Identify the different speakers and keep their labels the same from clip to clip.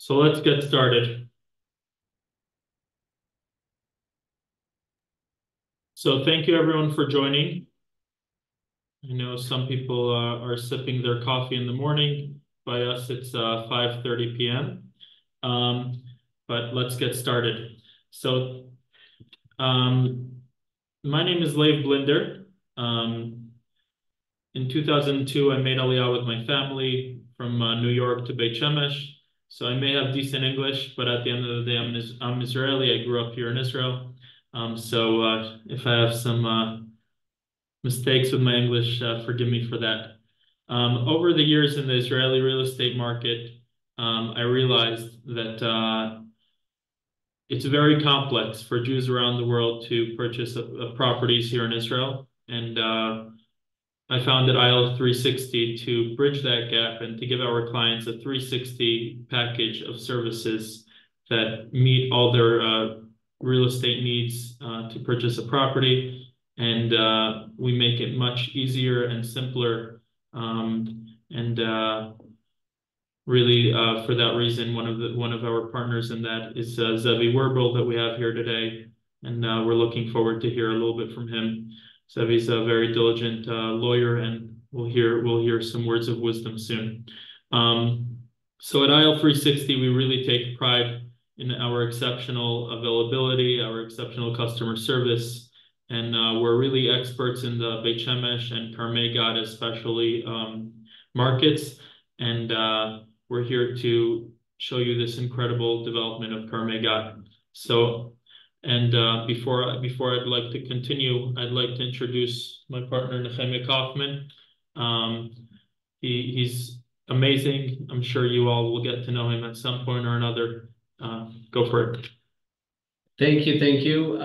Speaker 1: So let's get started. So thank you everyone for joining. I know some people are sipping their coffee in the morning. By us, it's 5:30 p.m. Um, but let's get started. So um, my name is Lev Blinder. In 2002, I made Aliyah with my family from New York to Beit Shemesh. So I may have decent English, but at the end of the day, I'm Israeli. I grew up here in Israel. So if I have some mistakes with my English, forgive me for that. Over the years in the Israeli real estate market, I realized that it's very complex for Jews around the world to purchase properties here in Israel. And I founded IL 360 to bridge that gap and to give our clients a 360 package of services that meet all their real estate needs to purchase a property. And we make it much easier and simpler. And really, for that reason, one of our partners in that is Zevi Werbel that we have here today, and we're looking forward to hear a little bit from him. Zevi's a very diligent lawyer, and we'll hear some words of wisdom soon. Um, so at IL 360, we really take pride in our exceptional availability, our exceptional customer service, and we're really experts in the Beit Shemesh and Carmei Gat especially markets, and we're here to show you this incredible development of Carmei Gat. So, and before I'd like to continue, I'd like to introduce my partner Nehemiah Kaufman. Um, he's amazing. I'm sure you all will get to know him at some point or another. Go for it.
Speaker 2: Thank you, thank you.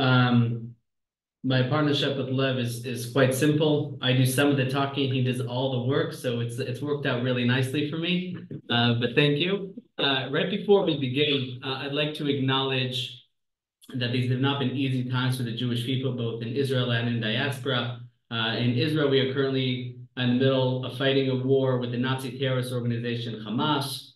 Speaker 2: My partnership with Lev is quite simple. I do some of the talking, he does all the work, so it's worked out really nicely for me. But thank you. Right before we begin, I'd like to acknowledge that these have not been easy times for the Jewish people, both in Israel and in diaspora. In Israel, we are currently in the middle of fighting a war with the Nazi terrorist organization Hamas.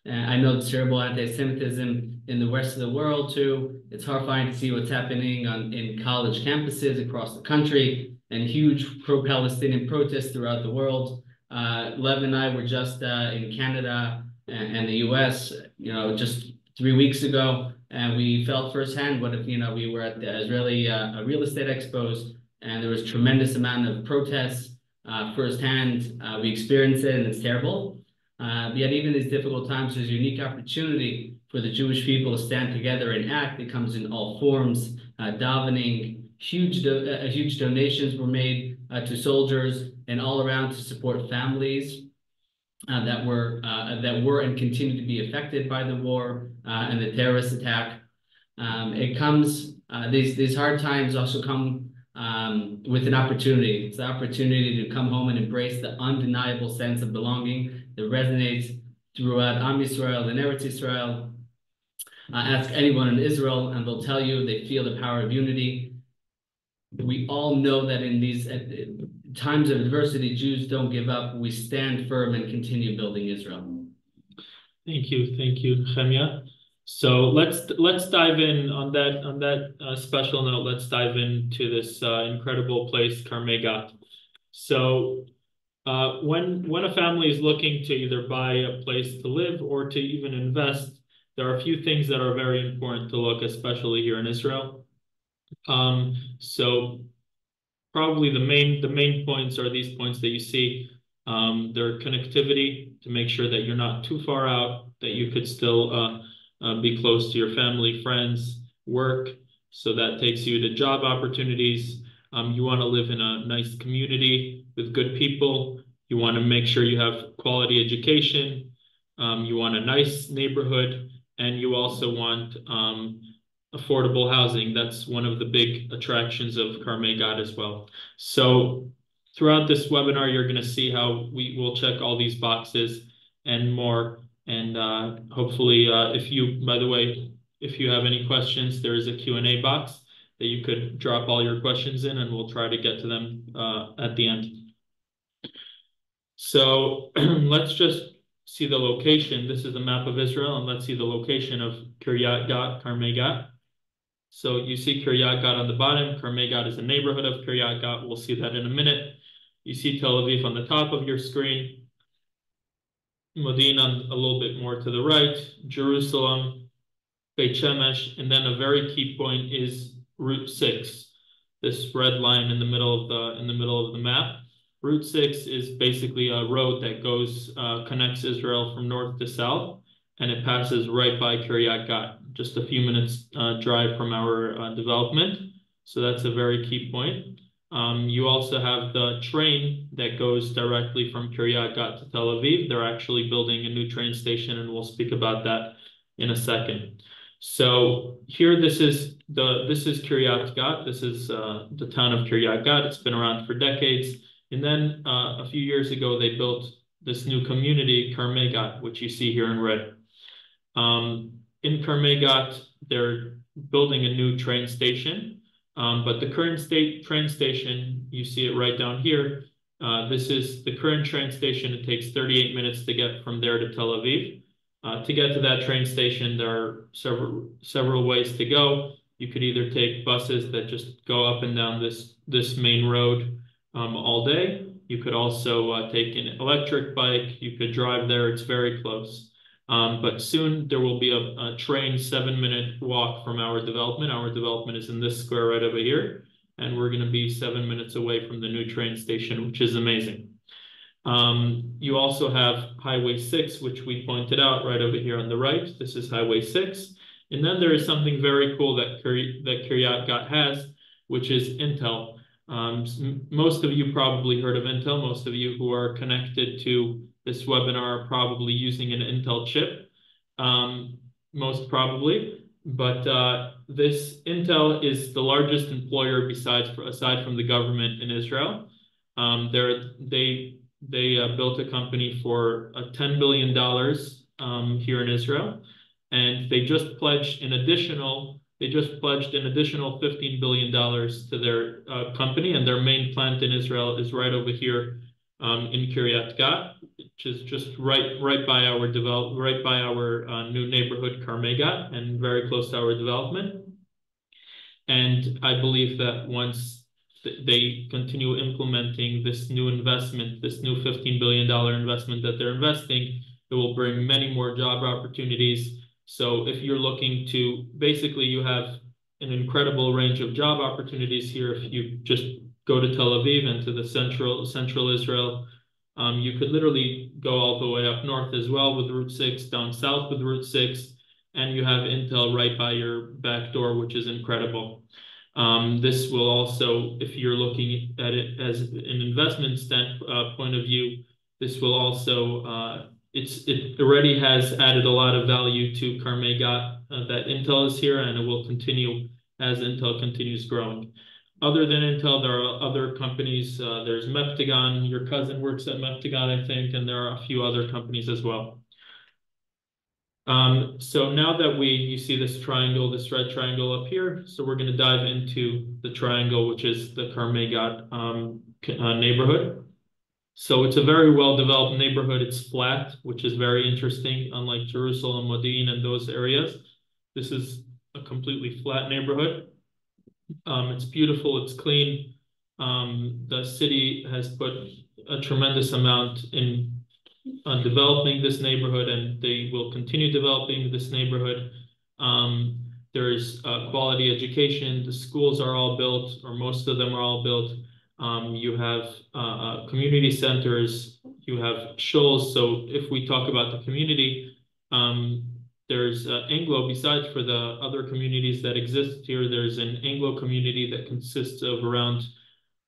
Speaker 2: I know the terrible anti-Semitism in the rest of the world too. It's horrifying to see what's happening in college campuses across the country and huge pro-Palestinian protests throughout the world. Lev and I were just in Canada and the US, just 3 weeks ago, and we felt firsthand what if, we were at the Israeli real estate expos, and there was tremendous amount of protests firsthand. We experienced it, and it's terrible. Yet even these difficult times, there's a unique opportunity for the Jewish people to stand together and act. It comes in all forms, davening, huge donations were made to soldiers and all around to support families that were and continue to be affected by the war and the terrorist attack. It comes these hard times also come with an opportunity. It's the opportunity to come home and embrace the undeniable sense of belonging that resonates throughout Am Yisrael and Eretz Yisrael. Ask anyone in Israel, and they'll tell you they feel the power of unity. We all know that in these times of adversity, Jews don't give up. We stand firm and continue building Israel.
Speaker 1: Thank you, Nehemiah. So let's dive in on that special note. Let's dive into this incredible place, Carmei Gat. So when a family is looking to either buy a place to live or to even invest, there are a few things that are very important to look, especially here in Israel. So probably the main points are these points that you see. Their connectivity to make sure that you're not too far out, that you could still be close to your family, friends, work. So that takes you to job opportunities. You want to live in a nice community with good people. You want to make sure you have quality education. You want a nice neighborhood, and you also want affordable housing. That's one of the big attractions of Carmei Gat as well. So throughout this webinar, you're going to see how we will check all these boxes and more. And hopefully, by the way, if you have any questions, there is a Q&A box that you could drop all your questions in, and we'll try to get to them at the end. So let's just see the location. This is a map of Israel, and let's see the location of Kiryat Gat, Carmei Gat. So you see Kiryat Gat on the bottom. Carmei Gat is a neighborhood of Kiryat Gat. We'll see that in a minute. You see Tel Aviv on the top of your screen. Modi'in on a little bit more to the right. Jerusalem, Beit Shemesh, and then a very key point is Route 6. This red line in the middle of the map. Route 6 is basically a road that goes connects Israel from north to south, and it passes right by Kiryat Gat, just a few minutes drive from our development. So that's a very key point. You also have the train that goes directly from Kiryat Gat to Tel Aviv. They're actually building a new train station, and we'll speak about that in a second. So here, this is Kiryat Gat. This is the town of Kiryat Gat. It's been around for decades. And then a few years ago, they built this new community, Carmei Gat, which you see here in red. In Carmei Gat, they're building a new train station. But the current train station, you see it right down here. This is the current train station. It takes 38 minutes to get from there to Tel Aviv. To get to that train station, there are several ways to go. You could either take buses that just go up and down this main road all day. You could also take an electric bike. You could drive there. It's very close. But soon there will be a train 7-minute walk from our development. Our development is in this square right over here, and we're going to be 7 minutes away from the new train station, which is amazing. You also have Highway 6, which we pointed out right over here on the right. This is Highway 6. And then there is something very cool that Kiryat Gat has, which is Intel. Most of you probably heard of Intel. Most of you who are connected to this webinar are probably using an Intel chip, most probably. But this Intel is the largest employer aside from the government in Israel. They built a company for $10 billion here in Israel, and they just pledged an additional $15 billion to their company, and their main plant in Israel is right over here in Kiryat Gat, which is just right by our new neighborhood Carmei Gat, and very close to our development. And I believe that once they continue implementing this new investment, this new $15 billion investment that they're investing, it will bring many more job opportunities. So if you're looking to, basically you have an incredible range of job opportunities here. If you just go to Tel Aviv and to the central Israel, you could literally go all the way up north as well with Route 6, down south with Route 6, and you have Intel right by your back door, which is incredible. This will also, if you're looking at it as an investment point of view, this will also, it already has added a lot of value to Carmei Gat that Intel is here, and it will continue as Intel continues growing. Other than Intel, there are other companies. There's Meptagon. Your cousin works at Meptagon, I think, and there are a few other companies as well. So now that you see this triangle, this red triangle up here, so we're going to dive into the triangle, which is the Carmei Gat neighborhood. So it's a very well-developed neighborhood. It's flat, which is very interesting, unlike Jerusalem, Modi'in, and those areas. This is a completely flat neighborhood. It's beautiful. It's clean. The city has put a tremendous amount in developing this neighborhood, and they will continue developing this neighborhood. There's quality education. The schools are all built, or most of them are all built. You have community centers. You have shuls. So if we talk about the community, there's Anglo, besides for the other communities that exist here, there's an Anglo community that consists of around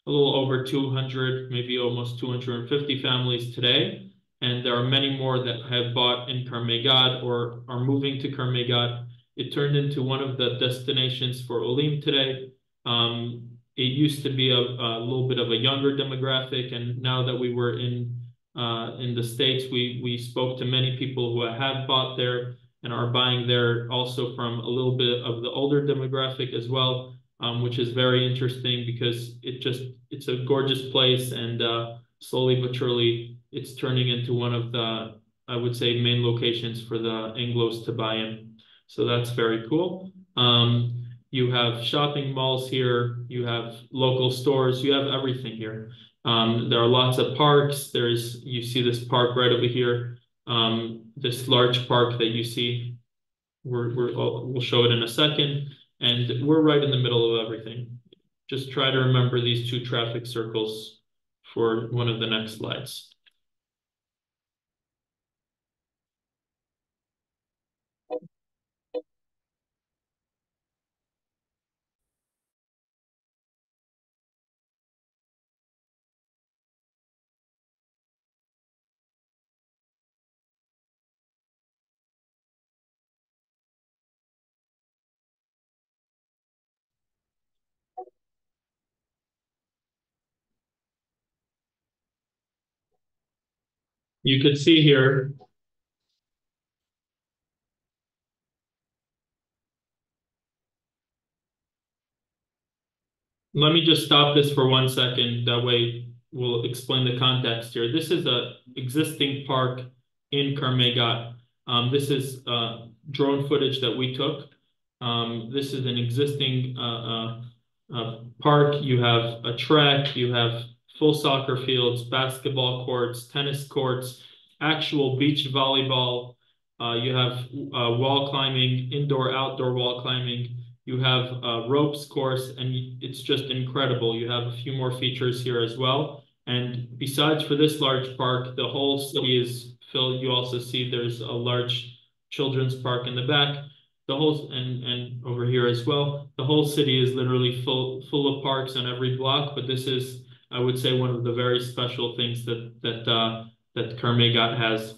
Speaker 1: a little over 200, maybe almost 250 families today. And there are many more that have bought in Carmei Gat or are moving to Carmei Gat. It turned into one of the destinations for Olim today. It used to be a little bit of a younger demographic, and now that we were in the States, we spoke to many people who have bought there and are buying there, also from a little bit of the older demographic as well, which is very interesting because it's a gorgeous place, and slowly but surely it's turning into one of the I would say, main locations for the Anglos to buy in. So that's very cool. You have shopping malls here. You have local stores. You have everything here. There are lots of parks. You see this park right over here. This large park that you see. We'll show it in a second. And we're right in the middle of everything. Just try to remember these two traffic circles for one of the next slides. You could see here, let me just stop this for 1 second. That way we'll explain the context here. This is a existing park in Carmei Gat. This is drone footage that we took. This is an existing park. You have a track, you have full soccer fields, basketball courts, tennis courts, actual beach volleyball. You have wall climbing, indoor, outdoor wall climbing. You have a ropes course, and it's just incredible. You have a few more features here as well. And besides for this large park, the whole city is filled. You also see there's a large children's park in the back. The whole and over here as well. The whole city is literally full of parks on every block. But this is, I would say, one of the very special things that Carmei Gat has.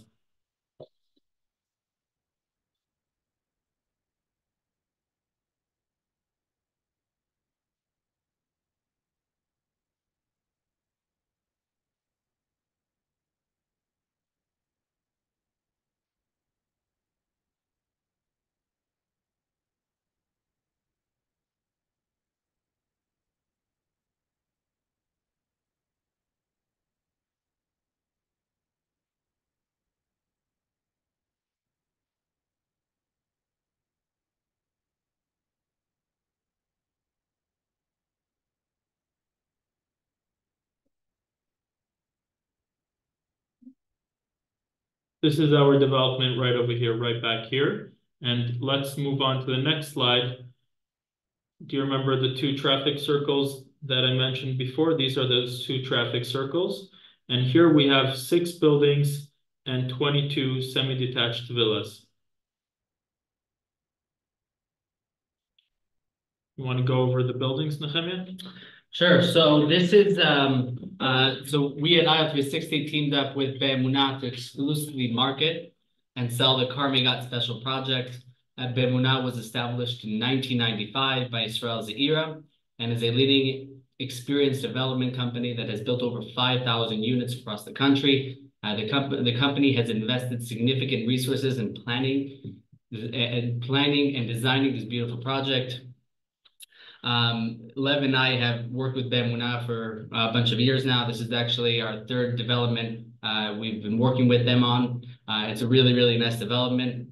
Speaker 1: This is our development right over here, right back here. And let's move on to the next slide. Do you remember the two traffic circles that I mentioned before? These are those two traffic circles. And here we have 6 buildings and 22 semi-detached villas. You want to go over the buildings, Nehemiah?
Speaker 2: Sure. So this is so we at IO360 teamed up with Bemuna to exclusively market and sell the Carmei Gat Special project. Bemuna was established in 1995 by Israel Zeira and is a leading experienced development company that has built over 5,000 units across the country. The company has invested significant resources in planning and designing this beautiful project. Lev and I have worked with Bemuna for a bunch of years now. This is actually our 3rd development we've been working with them on. It's a really, really nice development.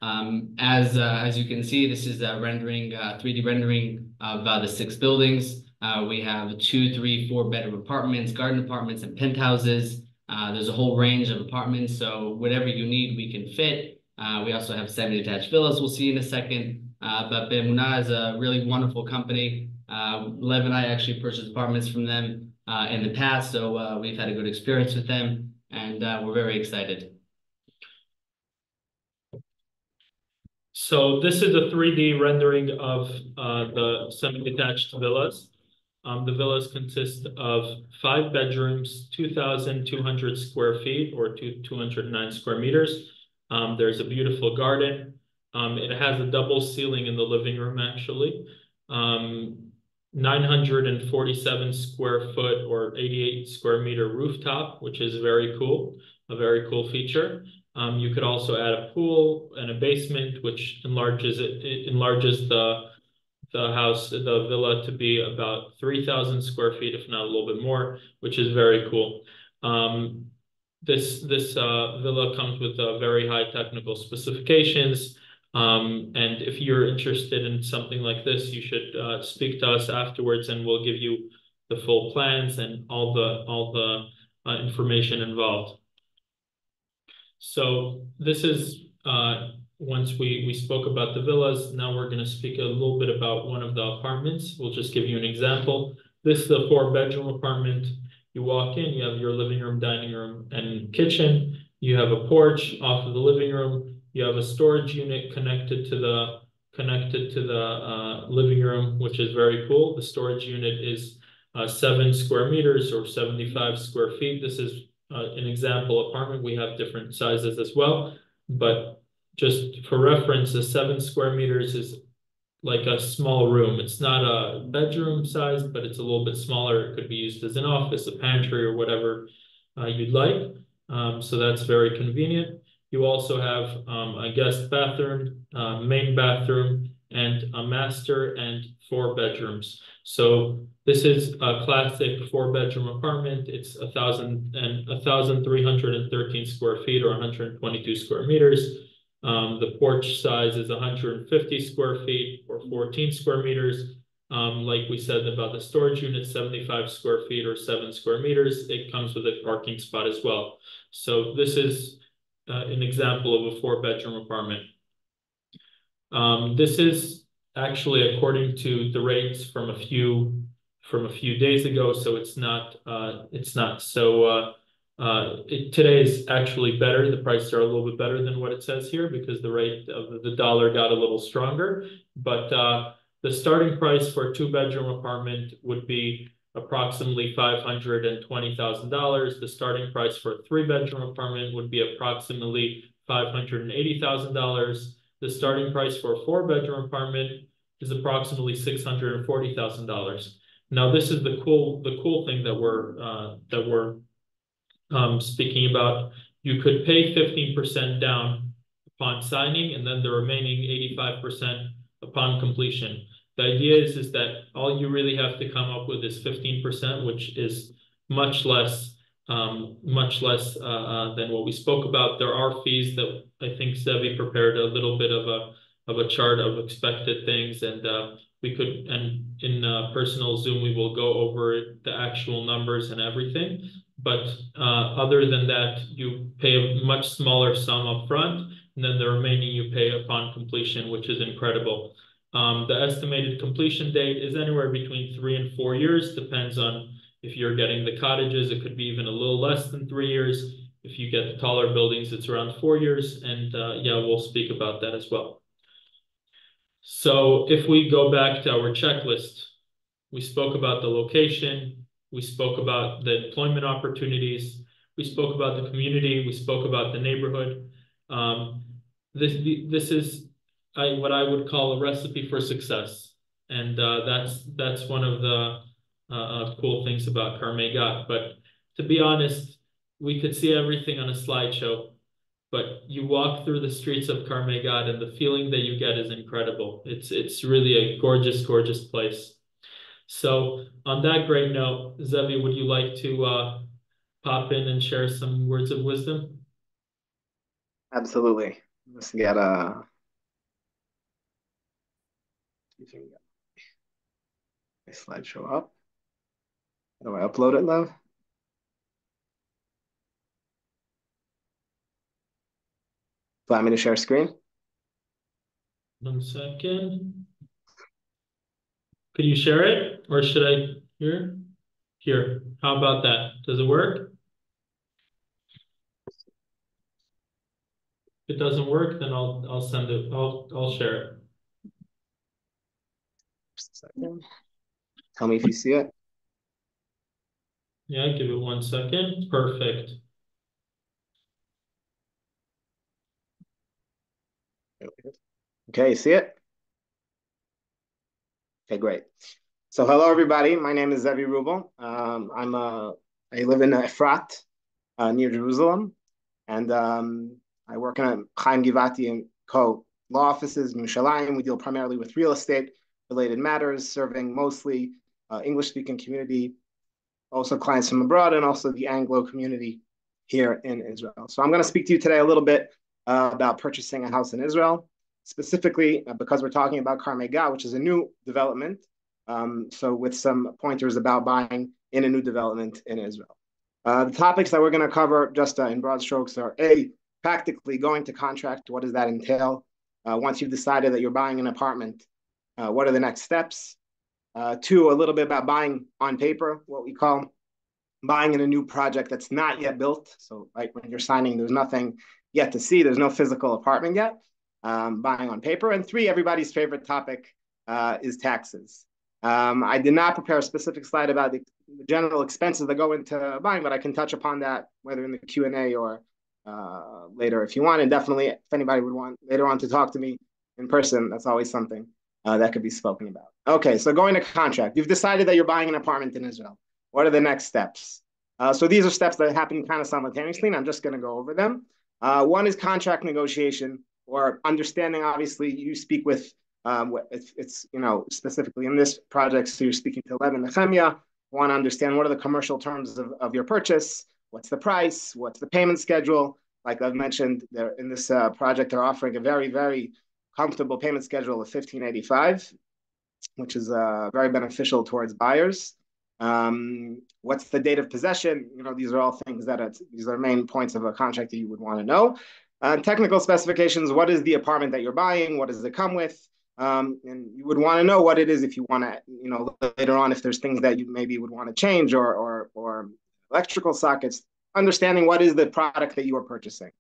Speaker 2: As you can see, this is a rendering, 3D rendering of the 6 buildings. We have 2, 3, 4-bedroom apartments, garden apartments, and penthouses. There's a whole range of apartments, so whatever you need, we can fit. We also have semi-detached villas we'll see in a second. But Bemuna is a really wonderful company. Lev and I actually purchased apartments from them in the past, so we've had a good experience with them, and we're very excited.
Speaker 1: So this is a 3D rendering of the semi-detached villas. The villas consist of 5 bedrooms, 2,200 square feet or 209 square meters. There's a beautiful garden. It has a double ceiling in the living room, actually. 947 square foot or 88 square meter rooftop, which is very cool, a very cool feature. You could also add a pool and a basement, which enlarges the house, the villa, to be about 3,000 square feet, if not a little bit more, which is very cool. this villa comes with very high technical specifications. And if you're interested in something like this, you should speak to us afterwards, and we'll give you the full plans and all the information involved. So this is once we spoke about the villas. Now we're going to speak a little bit about one of the apartments. We'll just give you an example. This is a 4-bedroom apartment. You walk in, you have your living room, dining room, and kitchen. You have a porch off of the living room. You have a storage unit connected to the living room, which is very cool. The storage unit is 7 square meters or 75 square feet. This is an example apartment. We have different sizes as well, but just for reference, a 7 square meters is like a small room. It's not a bedroom size, but it's a little bit smaller. It could be used as an office, a pantry, or whatever you'd like. So that's very convenient. You also have a guest bathroom, main bathroom, and a master and 4 bedrooms. So this is a classic 4-bedroom apartment. It's 1,313 square feet or 122 square meters. The porch size is 150 square feet or 14 square meters. Like we said about the storage unit, 75 square feet or 7 square meters. It comes with a parking spot as well. So this is an example of a 4-bedroom apartment. This is actually according to the rates from a few days ago, so it's not so today is actually better. The prices are a little bit better than what it says here because the rate of the dollar got a little stronger. But the starting price for a 2-bedroom apartment would be approximately $520,000. The starting price for a 3-bedroom apartment would be approximately $580,000. The starting price for a 4-bedroom apartment is approximately $640,000. Now, this is the cool thing that we're speaking about. You could pay 15% down upon signing, and then the remaining 85% upon completion. The idea is that all you really have to come up with is 15%, which is much less than what we spoke about. There are fees that I think Zevi prepared a little bit of a chart of expected things, and we could, and in personal Zoom, we will go over the actual numbers and everything. But other than that, you pay a much smaller sum up front, and then the remaining you pay upon completion, which is incredible. The estimated completion date is anywhere between 3 and 4 years, depends on if you're getting the cottages. It could be even a little less than 3 years. If you get the taller buildings, it's around 4 years. And yeah, we'll speak about that as well. So if we go back to our checklist, we spoke about the location, we spoke about the employment opportunities, we spoke about the community, we spoke about the neighborhood. This is what I would call a recipe for success. And that's one of the cool things about Carmei Gat. But to be honest, we could see everything on a slideshow, but you walk through the streets of Carmei Gat and the feeling that you get is incredible. It's really a gorgeous, gorgeous place. So on that great note, Zevi, would you like to pop in and share some words of wisdom?
Speaker 3: Absolutely. Let's get a slideshow up. How do I upload it, love? Allow me to share screen.
Speaker 1: 1 second. Could you share it, or should I here? Here. How about that? Does it work? If it doesn't work, then I'll send it. I'll share it.
Speaker 3: Just a second. Tell me if you see it.
Speaker 1: Yeah, give it 1 second. Perfect.
Speaker 3: Okay, you see it? Okay, great. So hello, everybody. My name is Zevi Rubel. I live in Efrat, near Jerusalem, and I work in Chaim Givati and Co. law offices in Yerushalayim. We deal primarily with real estate related matters, serving mostly English speaking community, also clients from abroad, and also the Anglo community. here in Israel. So I'm going to speak to you today a little bit about purchasing a house in Israel, specifically because we're talking about Carmei Gat, which is a new development. So with some pointers about buying in a new development in Israel. The topics that we're going to cover just in broad strokes are practically going to contract. What does that entail? Once you've decided that you're buying an apartment, what are the next steps? Two, a little bit about buying on paper, what we call buying in a new project that's not yet built. So right when you're signing, there's nothing yet to see. There's no physical apartment yet. Buying on paper. And three, everybody's favorite topic is taxes. I did not prepare a specific slide about the general expenses that go into buying, but I can touch upon that whether in the Q&A or later if you want. And definitely, if anybody would want later on to talk to me in person, that's always something that could be spoken about. Okay, so going to contract. You've decided that you're buying an apartment in Israel. What are the next steps? So these are steps that happen kind of simultaneously, and I'm just going to go over them. One is contract negotiation, or understanding. Obviously, you speak with it's specifically in this project, so you're speaking to Lev and Nehemiah. Want to understand what are the commercial terms of your purchase? What's the price? What's the payment schedule? Like I've mentioned, in this project, they're offering a very, very comfortable payment schedule of 1585, which is very beneficial towards buyers. What's the date of possession? These are all things these are main points of a contract that you would want to know. Technical specifications. What is the apartment that you're buying? What does it come with? And you would want to know what it is if you want to, later on, if there's things that you maybe would want to change or electrical sockets, understanding what is the product that you are purchasing.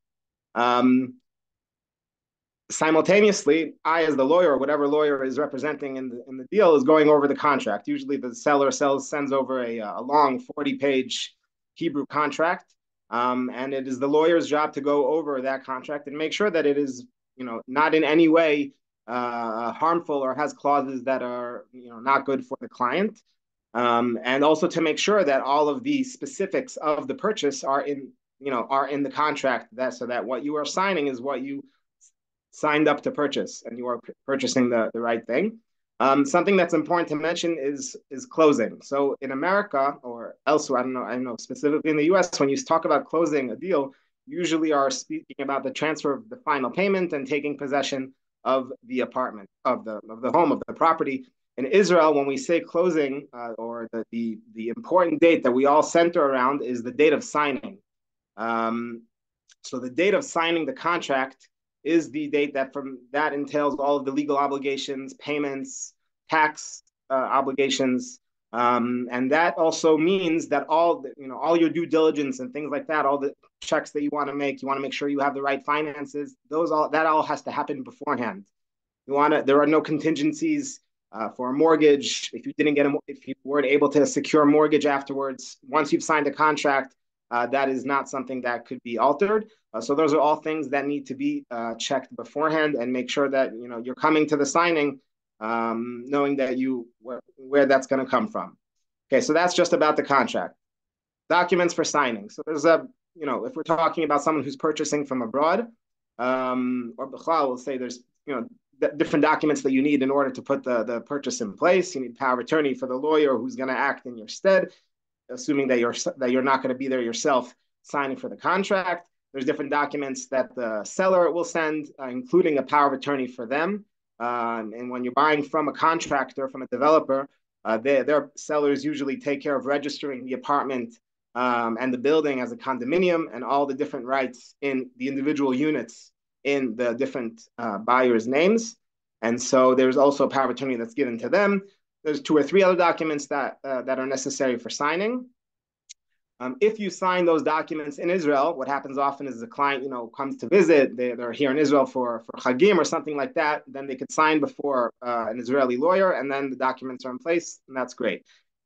Speaker 3: Simultaneously, I, as the lawyer, or whatever lawyer is representing in the deal, is going over the contract. Usually the seller sends over a long 40-page Hebrew contract. And it is the lawyer's job to go over that contract and make sure that it is, not in any way harmful or has clauses that are, not good for the client. And also to make sure that all of the specifics of the purchase are in the contract, so that what you are signing is what you signed up to purchase, and you are purchasing the right thing. Something that's important to mention is closing. So in America or elsewhere, I don't know specifically in the US, when you talk about closing a deal, usually are speaking about the transfer of the final payment and taking possession of the apartment, of the home, of the property. In Israel, when we say closing, or the important date that we all center around is the date of signing. So the date of signing the contract is the date that entails all of the legal obligations, payments, tax obligations, and that also means that all your due diligence and things like that, all the checks that you want to make sure you have the right finances. That all has to happen beforehand. There are no contingencies for a mortgage. If you weren't able to secure a mortgage afterwards, once you've signed a contract, that is not something that could be altered. So those are all things that need to be checked beforehand, and make sure that you're coming to the signing knowing that where that's going to come from. Okay, so that's just about the contract. Documents for signing. So there's if we're talking about someone who's purchasing from abroad, or B'chlal, we'll say there's different documents that you need in order to put the purchase in place. You need power of attorney for the lawyer who's going to act in your stead, assuming that you're not going to be there yourself signing for the contract. There's different documents that the seller will send, including a power of attorney for them. And when you're buying from a contractor, from a developer, their sellers usually take care of registering the apartment and the building as a condominium, and all the different rights in the individual units in the different buyers' names. And so there's also a power of attorney that's given to them. There's 2 or 3 other documents that are necessary for signing. If you sign those documents in Israel, what happens often is the client, comes to visit. They're here in Israel for Chagim or something like that. Then they could sign before an Israeli lawyer, and then the documents are in place, and that's great.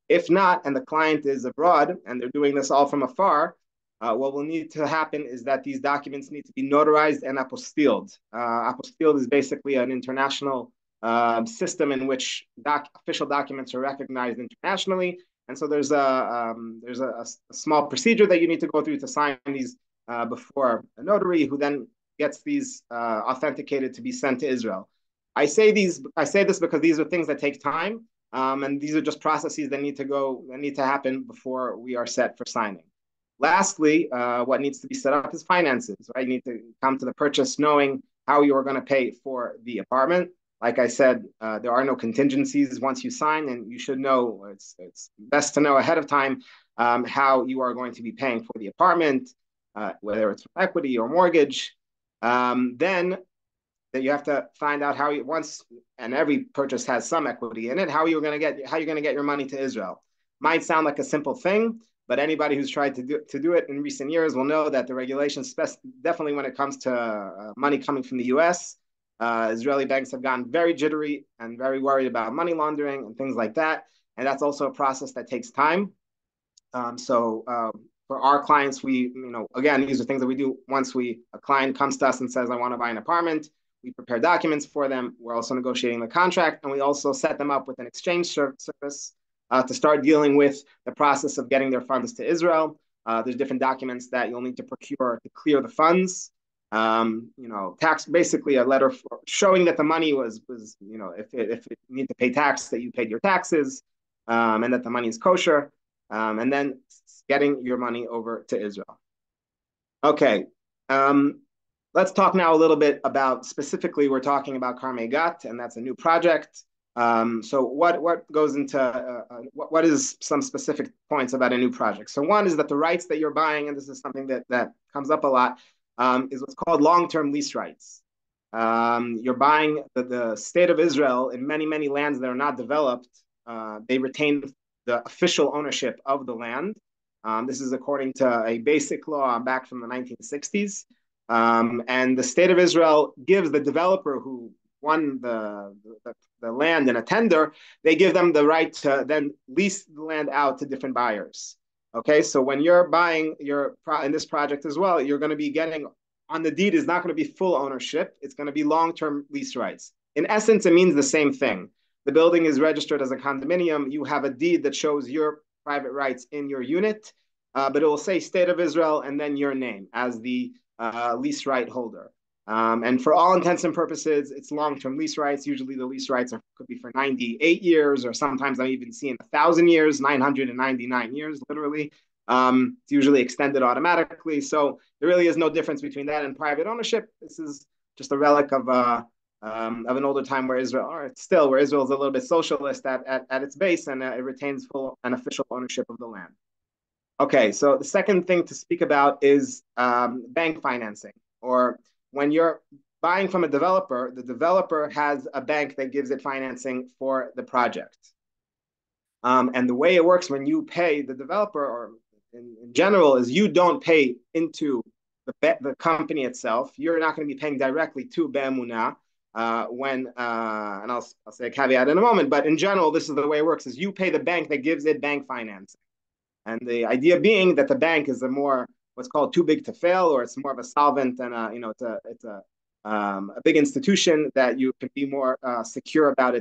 Speaker 3: If not, and the client is abroad and they're doing this all from afar, what will need to happen is that these documents need to be notarized and apostilled. Apostilled is basically an international system in which official documents are recognized internationally. And so there's a small procedure that you need to go through to sign these before a notary, who then gets these authenticated to be sent to Israel. I say this because these are things that take time, and these are just processes that need to happen before we are set for signing. Lastly, what needs to be set up is finances, right? You need to come to the purchase knowing how you are going to pay for the apartment. Like I said, there are no contingencies once you sign, and you should know it's best to know ahead of time how you are going to be paying for the apartment, whether it's equity or mortgage. Then that you have to find out how you once and every purchase has some equity in it, how you're going to get your money to Israel. Might sound like a simple thing, but anybody who's tried to do it in recent years will know that the regulations, definitely when it comes to money coming from the US, Israeli banks have gotten very jittery and very worried about money laundering and things like that. And that's also a process that takes time. For our clients, again, these are things that we do once a client comes to us and says, I want to buy an apartment. We prepare documents for them. We're also negotiating the contract, and we also set them up with an exchange service to start dealing with the process of getting their funds to Israel. There's different documents that you'll need to procure to clear the funds. Basically a letter showing that the money was if you need to pay tax, that you paid your taxes, and that the money is kosher, and then getting your money over to Israel. Okay. Let's talk now a little bit about, specifically, we're talking about Carmei Gat, and that's a new project. So what goes into, what is some specific points about a new project? So one is that the rights that you're buying, and this is something that comes up a lot, is what's called long-term lease rights. You're buying the state of Israel in many, many lands that are not developed. They retain the official ownership of the land. This is according to a basic law back from the 1960s. And the state of Israel gives the developer who won the land in a tender, they give them the right to then lease the land out to different buyers. Okay, so when you're buying in this project as well, you're going to be getting on the deed is not going to be full ownership. It's going to be long-term lease rights. In essence, it means the same thing. The building is registered as a condominium. You have a deed that shows your private rights in your unit, but it will say State of Israel and then your name as the lease right holder. And for all intents and purposes, it's long-term lease rights. Usually the lease rights could be for 98 years, or sometimes I've even seen 1,000 years, 999 years, literally. It's usually extended automatically. So there really is no difference between that and private ownership. This is just a relic of an older time where Israel is a little bit socialist at its base, and it retains full and official ownership of the land. Okay, so the second thing to speak about is bank financing, or when you're buying from a developer, the developer has a bank that gives it financing for the project. And the way it works when you pay the developer, or in general, is you don't pay into the company itself. You're not going to be paying directly to Bemuna and I'll say a caveat in a moment, but in general, this is the way it works, is you pay the bank that gives it bank financing. And the idea being that the bank is what's called too big to fail, or it's more of a solvent, and it's a big institution that you can be more secure about that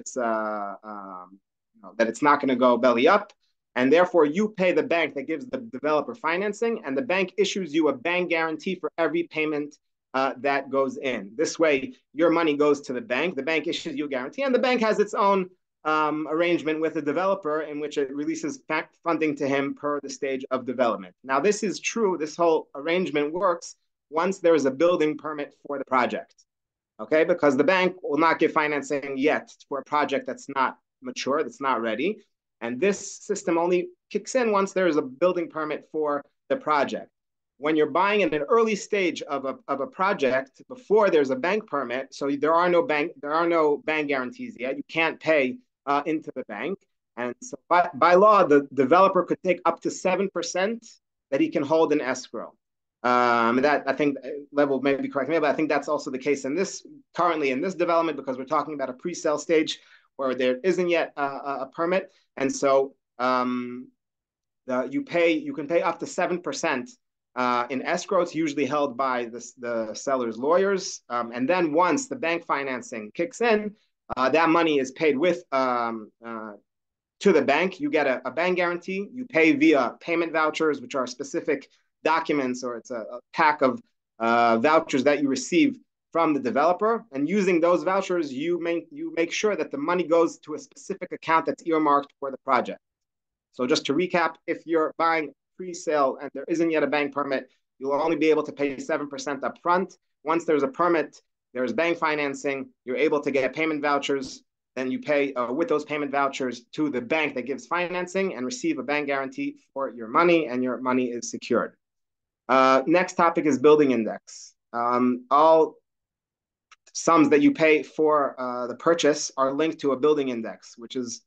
Speaker 3: it's not going to go belly up, and therefore you pay the bank that gives the developer financing, and the bank issues you a bank guarantee for every payment that goes in. This way, your money goes to the bank issues you a guarantee, and the bank has its own arrangement with the developer in which it releases funding to him per the stage of development. Now, this is true. This whole arrangement works once there is a building permit for the project, okay? Because the bank will not give financing yet for a project that's not mature, that's not ready. And this system only kicks in once there is a building permit for the project. When you're buying in an early stage of a project before there's a bank permit, so there are no bank guarantees yet. You can't pay into the bank, and so by law, the developer could take up to 7% that he can hold in escrow. That, I think, level may be correct me, but I think that's also the case currently in this development, because we're talking about a pre-sale stage where there isn't yet a permit, and so you can pay up to 7%. In escrow, it's usually held by the seller's lawyers. And then once the bank financing kicks in, that money is paid to the bank. You get a bank guarantee. You pay via payment vouchers, which are specific documents, or it's a pack of vouchers that you receive from the developer. And using those vouchers, you make sure that the money goes to a specific account that's earmarked for the project. So just to recap, if you're buying pre-sale and there isn't yet a bank permit, you'll only be able to pay 7% upfront. Once there's a permit, there's bank financing, you're able to get payment vouchers, then you pay with those payment vouchers to the bank that gives financing and receive a bank guarantee for your money, and your money is secured. Next topic is building index. All sums that you pay for the purchase are linked to a building index, which is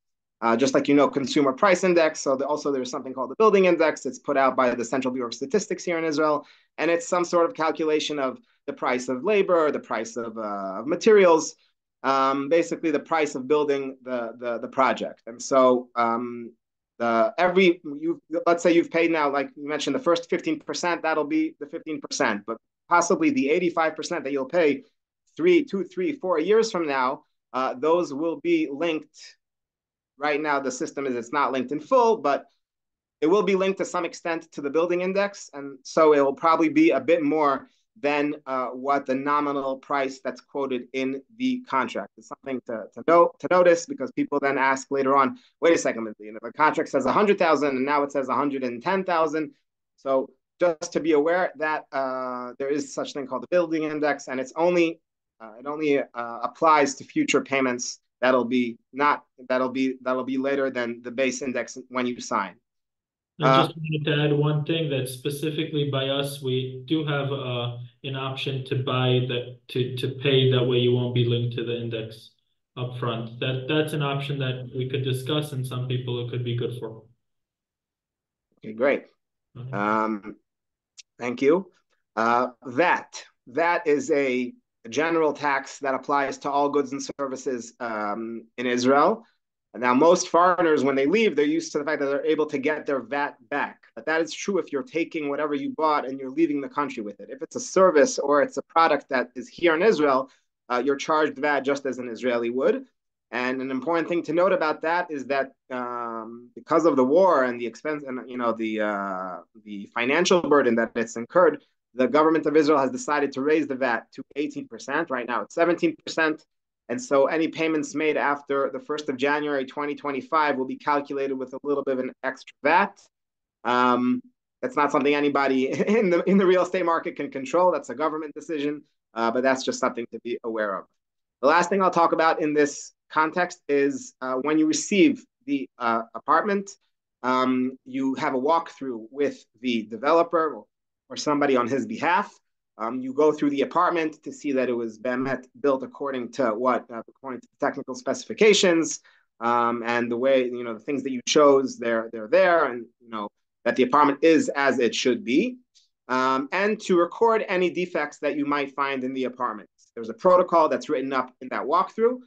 Speaker 3: just like consumer price index. So also there's something called the building index. It's put out by the Central Bureau of Statistics here in Israel, and it's some sort of calculation of the price of labor, the price of materials, basically the price of building the project. And so let's say you've paid now, like you mentioned, the first 15%, that'll be the 15%, but possibly the 85% that you'll pay 2, 3, 4 years from now, those will be linked. Right now, the system is it's not linked in full, but it will be linked to some extent to the building index. And so it will probably be a bit more than what the nominal price that's quoted in the contract. It's something to notice, because people then ask later on, wait a second, the contract says 100,000 and now it says 110,000. So just to be aware that there is such thing called the building index, and it only applies to future payments that'll be later than the base index when you sign.
Speaker 1: I just wanted to add one thing, that specifically by us, we do have an option to buy that to pay, that way you won't be linked to the index upfront. That's an option that we could discuss, and some people it could be good for.
Speaker 3: Okay, great. Thank you. That is a general tax that applies to all goods and services in Israel. Now, most foreigners, when they leave, they're used to the fact that they're able to get their VAT back. But that is true if you're taking whatever you bought and you're leaving the country with it. If it's a service or it's a product that is here in Israel, you're charged VAT just as an Israeli would. And an important thing to note about that is that because of the war and the expense and the financial burden that it's incurred, the government of Israel has decided to raise the VAT to 18%. Right now, it's 17%. And so any payments made after the 1st of January 2025 will be calculated with a little bit of an extra VAT. That's not something anybody in the real estate market can control. That's a government decision, but that's just something to be aware of. The last thing I'll talk about in this context is when you receive the apartment, you have a walkthrough with the developer or somebody on his behalf. You go through the apartment to see that it was built according to according to the technical specifications, and the way, the things that you chose, they're there, and that the apartment is as it should be, and to record any defects that you might find in the apartment. There's a protocol that's written up in that walkthrough,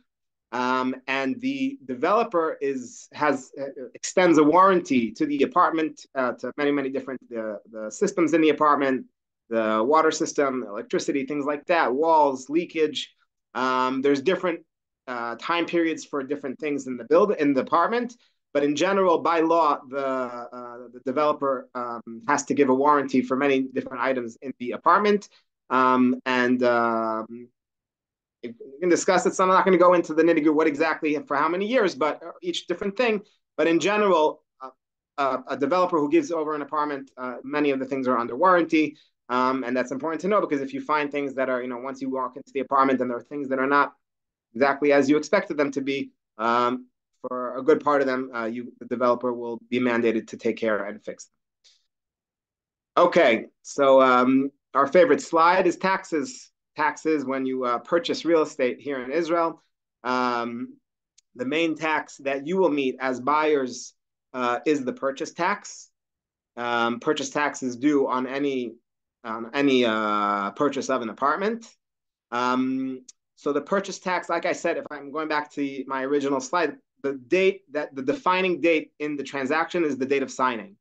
Speaker 3: and the developer extends a warranty to the apartment, to many different the systems in the apartment, the water system, electricity, things like that, walls, leakage. There's different time periods for different things in the apartment, but in general, by law, the developer has to give a warranty for many different items in the apartment. You can discuss it, so I'm not going to go into the nitty-gritty what exactly for how many years, but each different thing. But in general, a developer who gives over an apartment, many of the things are under warranty. And that's important to know, because if you find things that are, once you walk into the apartment and there are things that are not exactly as you expected them to be, for a good part of them, the developer will be mandated to take care and fix them. Okay, so our favorite slide is taxes. Taxes when you purchase real estate here in Israel. The main tax that you will meet as buyers is the purchase tax. Purchase tax is due on any purchase of an apartment. So the purchase tax, like I said, if I'm going back to my original slide, the defining date in the transaction is the date of signing.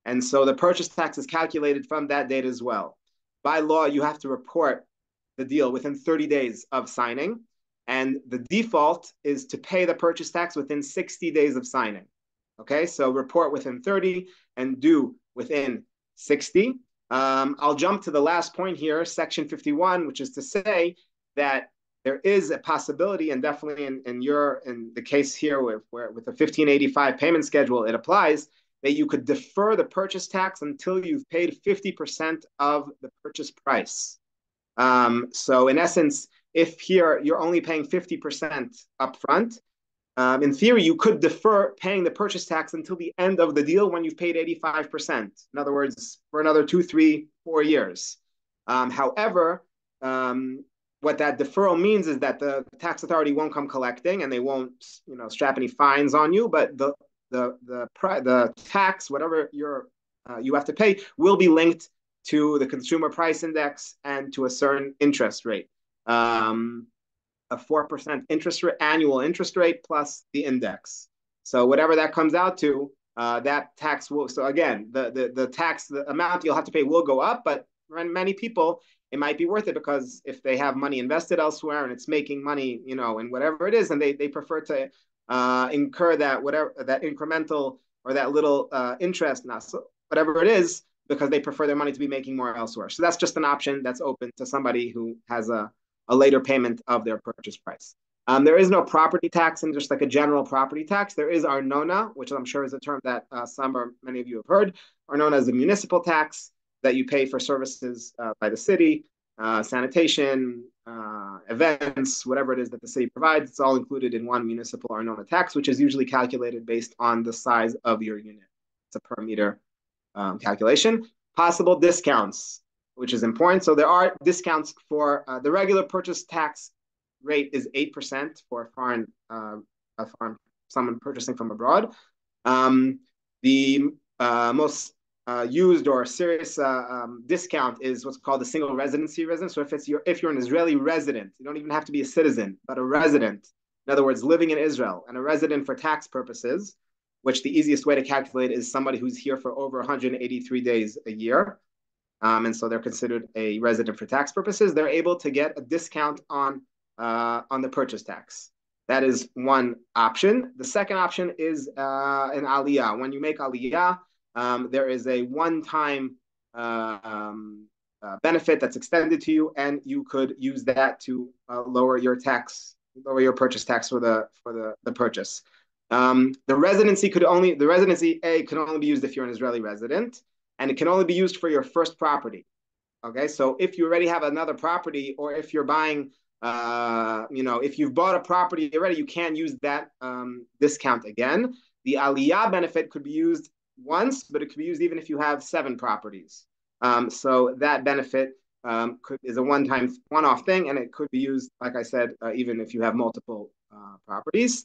Speaker 3: And so the purchase tax is calculated from that date as well. By law, you have to report the deal within 30 days of signing. And the default is to pay the purchase tax within 60 days of signing. Okay, so report within 30 and due within 60. I'll jump to the last point here, section 51, which is to say that there is a possibility, and definitely in the case here with the 1585 payment schedule, it applies, that you could defer the purchase tax until you've paid 50% of the purchase price. So in essence, if here you're only paying 50% upfront, in theory, you could defer paying the purchase tax until the end of the deal when you've paid 85%. In other words, for another 2, 3, 4 years. However, what that deferral means is that the tax authority won't come collecting and they won't, strap any fines on you, but the tax, whatever you have to pay, will be linked to the consumer price index and to a certain interest rate. A 4% interest rate, annual interest rate plus the index. So whatever that comes out to, that tax will. So again, the tax, the amount you'll have to pay will go up, but for many people, it might be worth it because if they have money invested elsewhere and it's making money, in whatever it is, and they prefer to incur that incremental or that little interest, not so, whatever it is, because they prefer their money to be making more elsewhere. So that's just an option that's open to somebody who has a later payment of their purchase price. There is no property tax and just like a general property tax. There is arnona, which I'm sure is a term that some or many of you have heard. Arnona is a municipal tax that you pay for services by the city, sanitation, events, whatever it is that the city provides. It's all included in one municipal arnona tax, which is usually calculated based on the size of your unit. It's a per meter calculation. Possible discounts, which is important. So there are discounts for the regular purchase tax rate is 8% for someone purchasing from abroad. The most used or serious discount is what's called the single residency residence. So if you're an Israeli resident, you don't even have to be a citizen, but a resident, in other words, living in Israel and a resident for tax purposes, which the easiest way to calculate is somebody who's here for over 183 days a year. And so they're considered a resident for tax purposes. They're able to get a discount on the purchase tax. That is one option. The second option is an aliyah. When you make aliyah, there is a one-time benefit that's extended to you, and you could use that to lower your purchase tax for the purchase. The residency A can only be used if you're an Israeli resident, and it can only be used for your first property. Okay, so if you already have another property, or if you're buying, if you've bought a property already, you can't use that discount again. The aliyah benefit could be used once, but it could be used even if you have 7 properties. So that benefit is a one-off thing, and it could be used, like I said, even if you have multiple properties.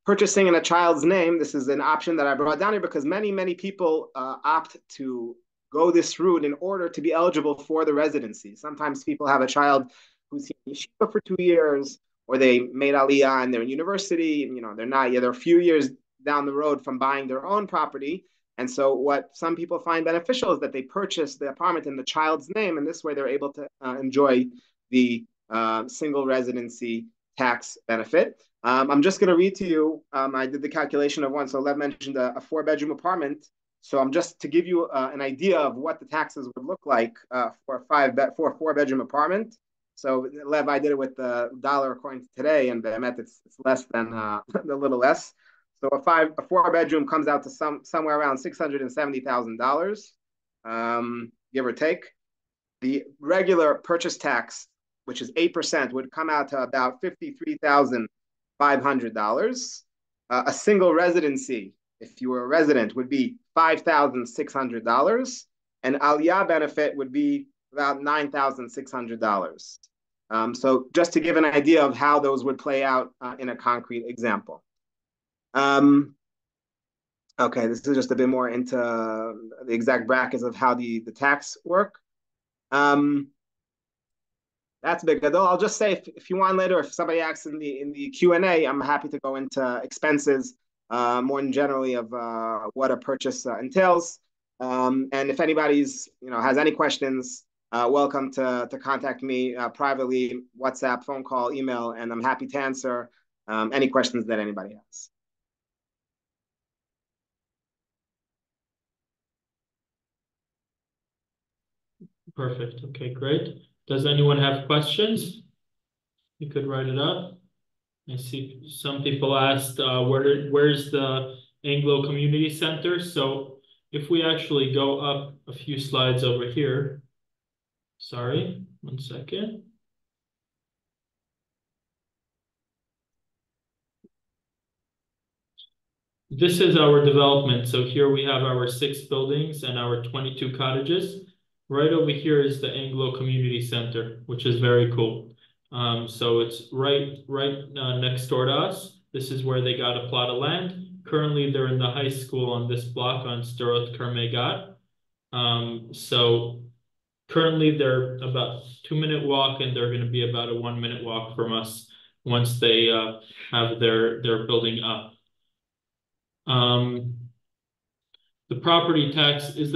Speaker 3: Purchasing in a child's name, this is an option that I brought down here because many, many people opt to go this route in order to be eligible for the residency. Sometimes people have a child who's in yeshiva for 2 years, or they made aliyah and they're in university, and they're a few years down the road from buying their own property. And so what some people find beneficial is that they purchase the apartment in the child's name, and this way they're able to enjoy the single residency tax benefit. I'm just going to read to you. I did the calculation of one. So Lev mentioned a 4-bedroom apartment. So I'm just to give you an idea of what the taxes would look like for a 4-bedroom apartment. So Lev, I did it with the dollar according to today, and I meant it's less than a little less. So a 4-bedroom comes out to somewhere around $670,000, give or take. The regular purchase tax, which is 8%, would come out to about $53,500. A single residency, if you were a resident, would be $5,600, and aliyah benefit would be about $9,600. So just to give an idea of how those would play out in a concrete example. Okay, this is just a bit more into the exact brackets of how the tax work. That's big. I'll just say if you want later, if somebody asks in the Q&A, I'm happy to go into expenses more generally of what a purchase entails. And if anybody's has any questions, welcome to contact me privately, WhatsApp, phone call, email, and I'm happy to answer any questions that anybody has.
Speaker 1: Perfect. Okay, great. Does anyone have questions? You could write it up. I see some people asked, where's the Anglo Community Center. So if we actually go up a few slides over here, sorry, one second. This is our development. So here we have our 6 buildings and our 22 cottages. Right over here is the Anglo Community Center, which is very cool. So it's right next door to us. This is where they got a plot of land. Currently, they're in the high school on this block on Sderot Carmei Gat. So currently they're about 2-minute walk, and they're going to be about a 1-minute walk from us once they have their building up. The property tax is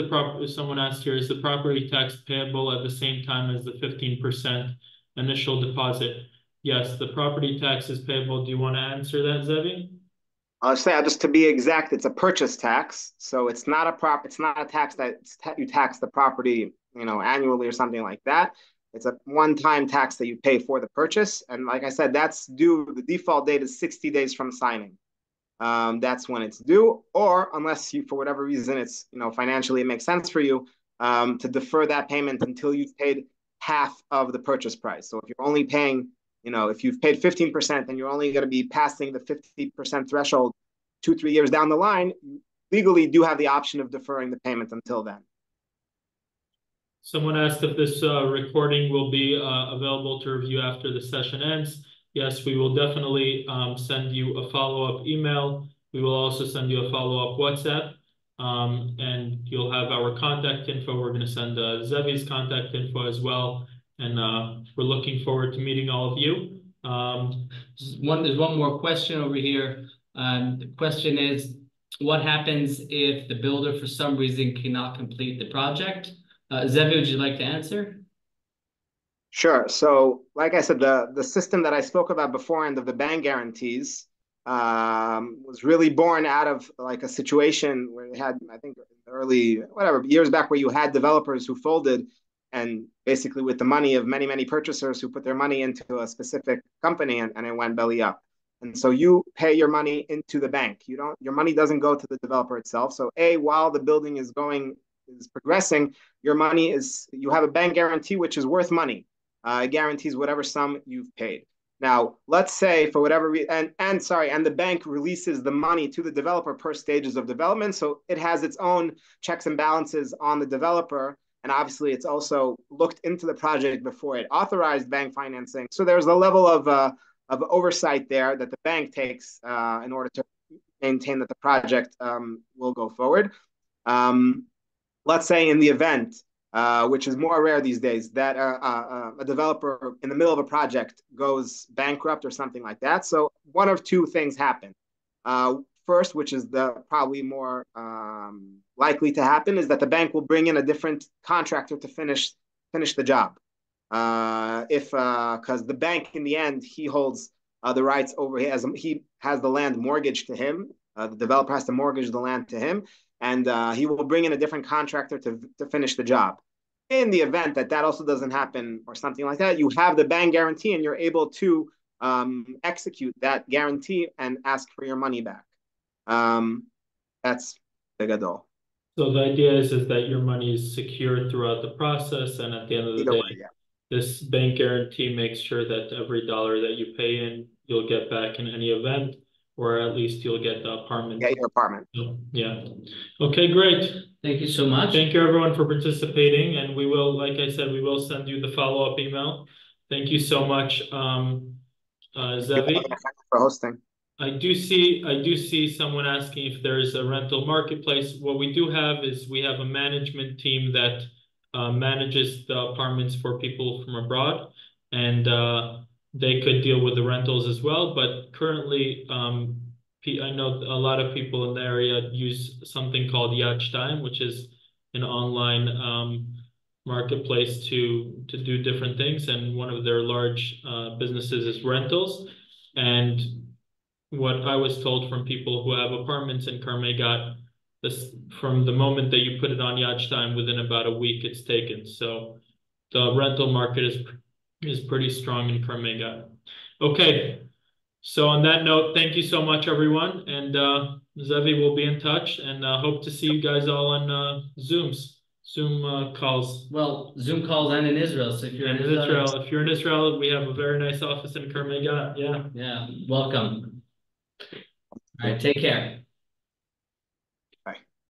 Speaker 1: someone asked here, is the property tax payable at the same time as the 15% initial deposit? Yes, the property tax is payable. Do you want to answer that, Zevi?
Speaker 3: I'll say, just to be exact, it's a purchase tax, so it's not a tax that you tax the property, annually or something like that. It's a one-time tax that you pay for the purchase, and like I said, that's due. The default date is 60 days from signing. That's when it's due, or unless you, for whatever reason, it's financially it makes sense for you to defer that payment until you've paid half of the purchase price. So if you're only paying, if you've paid 15% and you're only going to be passing the 50% threshold 2-3 years down the line, you legally do have the option of deferring the payment until then.
Speaker 1: Someone asked if this recording will be available to review after the session ends. Yes, we will definitely send you a follow-up email. We will also send you a follow-up WhatsApp, and you'll have our contact info. We're going to send Zevi's contact info as well, and we're looking forward to meeting all of you.
Speaker 2: There's one more question over here. The question is, what happens if the builder for some reason cannot complete the project? Zevi, would you like to answer?
Speaker 3: Sure. So, like I said, the system that I spoke about beforehand of the bank guarantees was really born out of like a situation where they had, I think, early years back, where you had developers who folded, and basically with the money of many purchasers who put their money into a specific company, and it went belly up. And so you pay your money into the bank. Your money doesn't go to the developer itself. So while the building is progressing, you have a bank guarantee which is worth money. It guarantees whatever sum you've paid. Now, let's say for whatever reason, and the bank releases the money to the developer per stages of development. So it has its own checks and balances on the developer. And obviously, it's also looked into the project before it authorized bank financing. So there's a level of oversight there that the bank takes in order to maintain that the project will go forward. Let's say in the event, which is more rare these days, that a developer in the middle of a project goes bankrupt or something like that. So one of two things happen. First, which is the probably more likely to happen, is that the bank will bring in a different contractor to finish the job. Because the bank in the end, he holds the rights over. He has the land mortgaged to him. The developer has to mortgage the land to him, and he will bring in a different contractor to finish the job. In the event that also doesn't happen or something like that, you have the bank guarantee, and you're able to execute that guarantee and ask for your money back. That's the gadol.
Speaker 1: So the idea is that your money is secure throughout the process, and at the end of the
Speaker 3: Either
Speaker 1: day,
Speaker 3: way, yeah.
Speaker 1: this bank guarantee makes sure that every dollar that you pay in, you'll get back in any event, or at least you'll get the apartment.
Speaker 3: Get your apartment.
Speaker 1: So, yeah. Okay, great.
Speaker 2: Thank you so much.
Speaker 1: Thank you everyone for participating, and we will, like I said, we will send you the follow-up email. Thank you so much, Zevi.
Speaker 3: For hosting.
Speaker 1: I do see someone asking if there's a rental marketplace. What we do have is we have a management team that manages the apartments for people from abroad, and they could deal with the rentals as well. But currently, I know a lot of people in the area use something called Yad, which is an online marketplace to do different things, and one of their large businesses is rentals. And what I was told from people who have apartments in Carmei Gat, from the moment that you put it on Yad, within about a week it's taken. So the rental market is pretty strong in Carmei Gat. Okay, So on that note, thank you so much, everyone. And Zevi will be in touch, and hope to see you guys all on Zoom calls.
Speaker 2: Well, Zoom calls and in Israel. So if you're
Speaker 1: And
Speaker 2: in
Speaker 1: in
Speaker 2: Israel,
Speaker 1: Israel, if you're in Israel, we have a very nice office in Carmei Gat. Yeah.
Speaker 2: yeah, welcome. All right, take care.